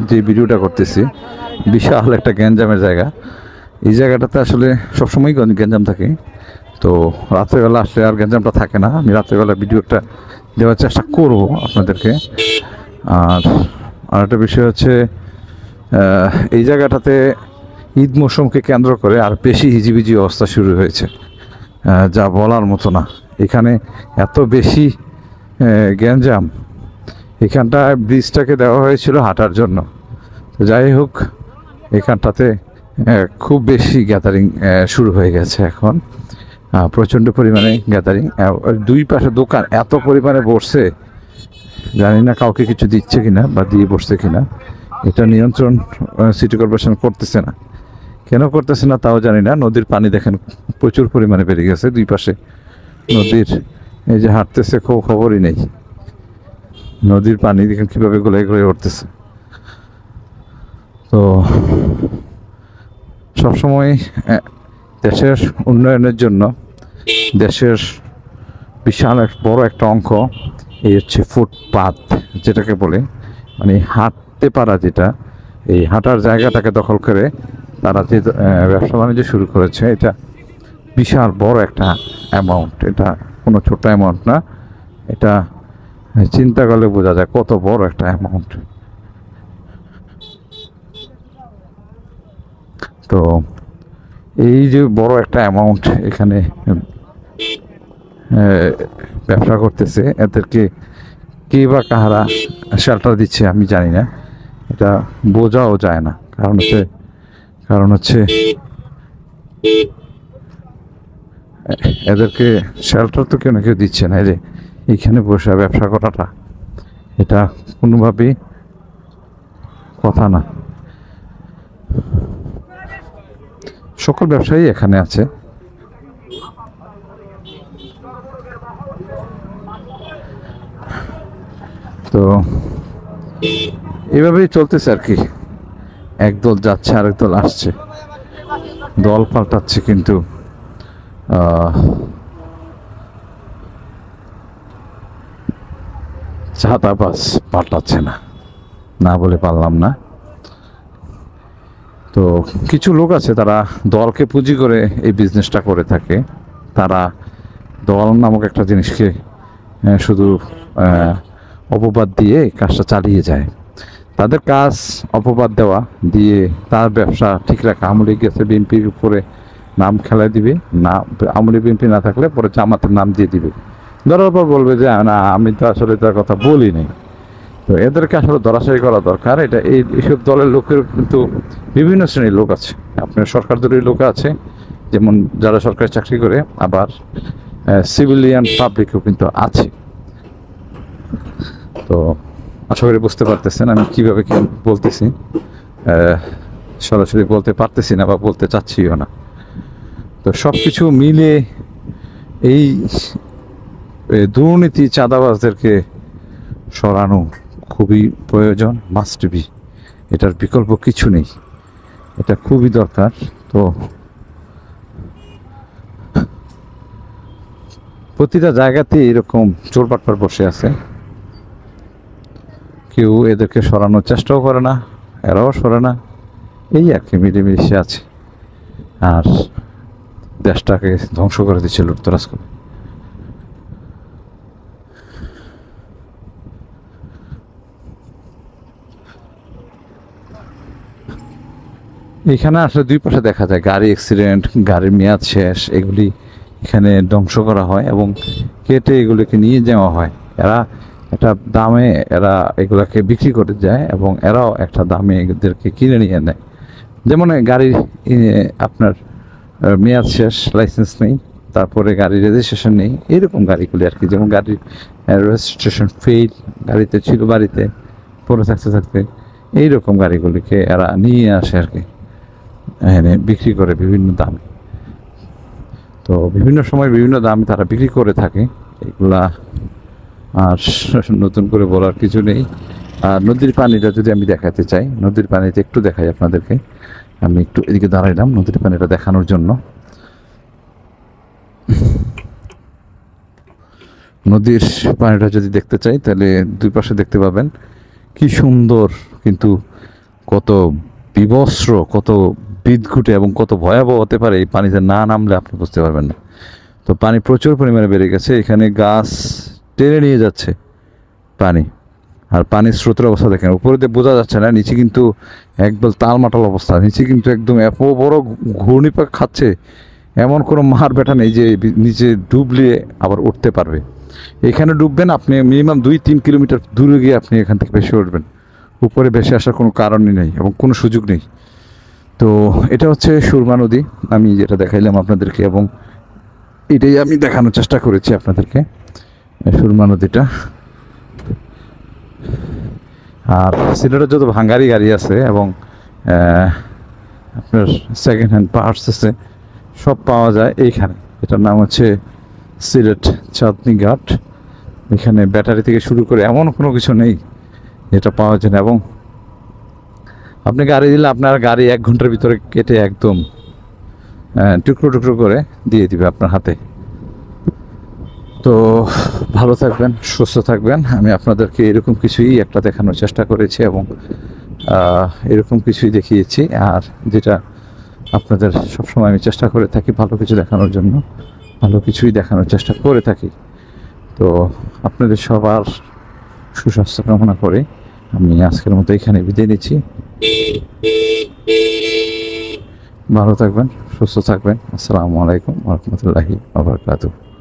যে ভিডিওটা করতেছি বিশাল একটা গ্যাঞ্জামের জায়গা। এই জায়গাটাতে আসলে সবসময় গ্যাঞ্জাম থাকে, তো রাত্রেবেলা আসলে আর গ্যাঞ্জামটা থাকে না। আমি রাত্রেবেলা ভিডিও একটা দেওয়ার চেষ্টা করব আপনাদেরকে। আর আরেকটা বিষয় হচ্ছে এই জায়গাটাতে ঈদ মৌসুমকে কেন্দ্র করে আর বেশি হিজিবিজি অবস্থা শুরু হয়েছে, যা বলার মতো না। এখানে এত বেশি গ্যাঞ্জাম, এখানটায় ব্রিজটাকে দেওয়া হয়েছিল হাঁটার জন্য। তো যাই হোক, এখানটাতে খুব বেশি গ্যাদারিং শুরু হয়ে গেছে এখন, প্রচণ্ড পরিমাণে গ্যাদারিং। দুই পাশে দোকান এত পরিমাণে বসছে, জানি না কাউকে কিছু দিচ্ছে কিনা বা দিয়ে বসছে কিনা। এটা নিয়ন্ত্রণ সিটি কর্পোরেশন করতেছে না। কেন করতেছে না তাও জানি না। নদীর পানি দেখেন প্রচুর পরিমাণে বেড়ে গেছে, দুই পাশে নদীর এই যে হাঁটতেছে খবরই নেই। নদীর পানি দেখেন কীভাবে গলায় গলায় উঠতেছে। তো সবসময় দেশের উন্নয়নের জন্য দেশের বিশাল বড় একটা অঙ্ক এই হচ্ছে ফুটপাত যেটাকে বলে, মানে হাঁটতে পারা, যেটা এই হাঁটার জায়গাটাকে দখল করে তারা যে ব্যবসা বাণিজ্য শুরু করেছে, এটা বিশাল বড় একটা অ্যামাউন্ট। এটা কোনো ছোট অ্যামাউন্ট না, এটা চিন্তা করলে বোঝা যায় কত বড় একটা অ্যামাউন্ট। তো এই যে বড় একটা অ্যামাউন্ট এখানে ব্যবসা করতেছে, এদেরকে কে বা কাহারা শেল্টার দিচ্ছে আমি জানি না, এটা বোঝাও যায় না। কারণ হচ্ছে এদেরকে শেল্টার তো কেউ না কেউ দিচ্ছে না। যে এইখানে বসে ব্যবসা করাটা, এটা কোনোভাবেই কথা না। সকল ব্যবসায়ী এখানে আছে। তো এভাবেই চলতেছে আর কি, একদল যাচ্ছে আরেক দল আসছে, দল পাল্টাচ্ছে, কিন্তু চাঁদাবাজ পাল্টাচ্ছে না, না বলে পারলাম না। তো কিছু লোক আছে তারা দলকে পুঁজি করে এই বিজনেসটা করে থাকে। তারা দল নামক একটা জিনিসকে শুধু অপবাদ দিয়ে কাজটা চালিয়ে যায়। তাদের কাজ অপবাদ দেওয়া, দিয়ে তার ব্যবসা ঠিক রাখা। আওয়ামী লীগ গেছে বিএনপির উপরে নাম খেলায় দিবে, না আওয়ামী লীগ বিএনপি না থাকলে পরে জামাতের নাম দিয়ে দিবে, ধরার পর বলবে যে না আমি তো আসলে তার কথা বলি নাই। তো এদেরকে আসলে ধরাশায়ী করা দরকার। এইসব দলের লোকের কিন্তু বিভিন্ন শ্রেণীর লোক আছে। আপনার সরকার দলের লোক আছে, যেমন যারা সরকারি চাকরি করে, আবার সিভিলিয়ান পাবলিকও কিন্তু আছে। তো আশা করি বুঝতে পারতেছেন আমি কীভাবে কি বলতেছি। সরাসরি বলতে পারতেছি না বা বলতে চাচ্ছিও না। তো সব কিছু মিলে এই দুর্নীতি চাঁদাবাজদেরকে সরানো খুবই প্রয়োজন, মাস্ট বি। এটার বিকল্প কিছু নেই, এটা খুবই দরকার। তো প্রতিটা জায়গাতে এরকম চোরবাটপার বসে আছে, কেউ এদেরকে সরানোর চেষ্টাও করে না, এরাও সরে না। এই আর কি মিলেমিশে আছে, আর দেশটাকে ধ্বংস করে দিচ্ছে লুটতরাজ করে। এখানে আসলে দুই পাশে দেখা যায় গাড়ি অ্যাক্সিডেন্ট, গাড়ির মেয়াদ শেষ, এগুলি এখানে ধ্বংস করা হয় এবং কেটে এগুলোকে নিয়ে যাওয়া হয়। এরা একটা দামে এগুলাকে বিক্রি করে যায় এবং এরাও একটা দামে এদেরকে কিনে নিয়ে নেয়। যেমন গাড়ির আপনার মেয়াদ শেষ, লাইসেন্স নেই, তারপরে গাড়ির রেজিস্ট্রেশন নেই, এইরকম গাড়িগুলি আর কি। যেমন গাড়ির রেজিস্ট্রেশন ফেল, গাড়িতে ছিল বাড়িতে পরে থাকতে এইরকম গাড়িগুলিকে এরা নিয়ে আসে আর কি, এনে বিক্রি করে বিভিন্ন দামে। তো বিভিন্ন সময় বিভিন্ন দামে তারা বিক্রি করে থাকে এগুলা, আর নতুন করে বলার কিছু নেই। আর নদীর পানিটা যদি আমি দেখাতে চাই, নদীর পানিতে একটু দেখাই আপনাদেরকে। আমি একটু এদিকে দাঁড়াইলাম নদীর পানিটা দেখানোর জন্য। নদীর পানিটা যদি দেখতে চাই তাহলে দুই পাশে দেখতে পাবেন কি সুন্দর, কিন্তু কত বিবস্ত্র, কত বিদঘুটে এবং কত ভয়াবহ হতে পারে এই পানিতে না নামলে আপনি বুঝতে পারবেন না। তো পানি প্রচুর পরিমাণে বেড়ে গেছে, এখানে গাছ টেনে নিয়ে যাচ্ছে পানি। আর পানির স্রোতের অবস্থা দেখেন, উপরে দিয়ে বোঝা যাচ্ছে না, নিচে কিন্তু একদম তালমাটাল অবস্থা, নিচে কিন্তু একদম এত বড় ঘূর্ণিপাক খাচ্ছে, এমন কোনো মার বেটা নেই যে নিচে ডুবলে আবার উঠতে পারবে। এখানে ডুববেন আপনি মিনিমাম 2-3 কিলোমিটার দূরে গিয়ে আপনি এখান থেকে ভেসে উঠবেন, উপরে ভেসে আসার কোনো কারণই নেই এবং কোনো সুযোগ নেই। তো এটা হচ্ছে সুরমা নদী, আমি যেটা দেখাইলাম আপনাদেরকে, এবং এটাই আমি দেখানোর চেষ্টা করেছি আপনাদেরকে, সুরমা নদীটা। আর সিলেটের যত ভাঙ্গারি গাড়ি আছে এবং আপনার সেকেন্ড হ্যান্ড পার্টস আছে, সব পাওয়া যায় এইখানে। এটার নাম হচ্ছে সিলেট চাঁদনি ঘাট। এখানে ব্যাটারি থেকে শুরু করে এমন কোনো কিছু নেই যেটা পাওয়া যায় না, এবং আপনি গাড়ি দিলে আপনার গাড়ি 1 ঘন্টার ভিতরে কেটে একদম টুকরো টুকরো করে দিয়ে দিবে আপনার হাতে। তো ভালো থাকবেন, সুস্থ থাকবেন। আমি আপনাদেরকে এরকম কিছুই একটা দেখানোর চেষ্টা করেছি এবং এরকম কিছুই দেখিয়েছি, আর যেটা আপনাদের সবসময় আমি চেষ্টা করে থাকি ভালো কিছু দেখানোর জন্য, ভালো কিছুই দেখানোর চেষ্টা করে থাকি। তো আপনাদের সবার সুস্বাস্থ্য কামনা করে আমি আজকের মতো এখানে বিদায় নিচ্ছি। ভালো থাকবেন, সুস্থ থাকবেন। আসসালামু আলাইকুম ওয়া রাহমাতুল্লাহি ওয়া বারাকাতুহু।